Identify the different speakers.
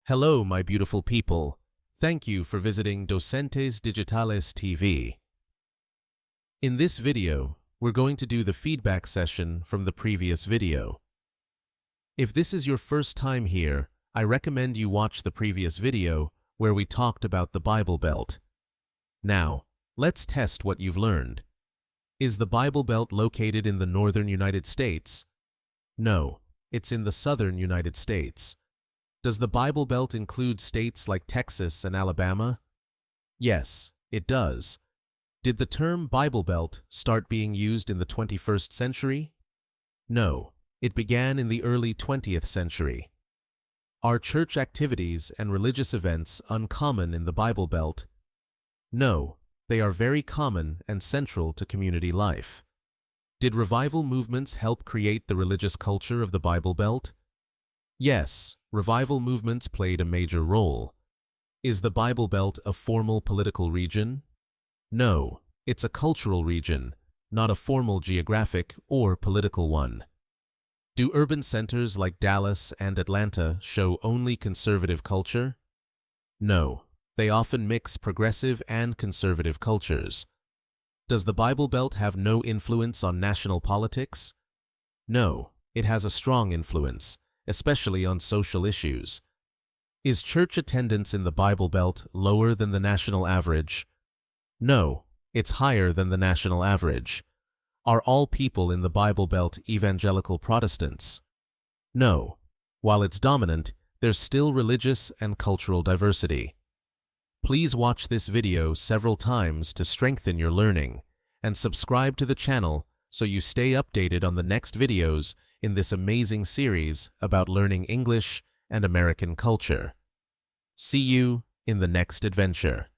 Speaker 1: Hello, my beautiful people. Thank you for visiting Docentes DigitalesTV. In this video, we're going to do the feedback session from the previous video. If this is your first time here, I recommend you watch the previous video where we talked about the Bible Belt. Now, let's test what you've learned. Is the Bible Belt located in the northern United States? No, it's in the southern United States. Does the Bible Belt include states like Texas and Alabama? Yes, it does. Did the term Bible Belt start being used in the 21st century? No, it began in the early 20th century. Are church activities and religious events uncommon in the Bible Belt? No, they are very common and central to community life. Did revival movements help create the religious culture of the Bible Belt? Yes, revival movements played a major role. Is the Bible Belt a formal political region? No, it's a cultural region, not a formal geographic or political one. Do urban centers like Dallas and Atlanta show only conservative culture? No, they often mix progressive and conservative cultures. Does the Bible Belt have no influence on national politics? No, it has a strong influence, especially on social issues. Is church attendance in the Bible Belt lower than the national average? No, it's higher than the national average. Are all people in the Bible Belt evangelical Protestants? No. While it's dominant, there's still religious and cultural diversity. Please watch this video several times to strengthen your learning, and subscribe to the channel so you stay updated on the next videos in this amazing series about learning English and American culture. See you in the next adventure.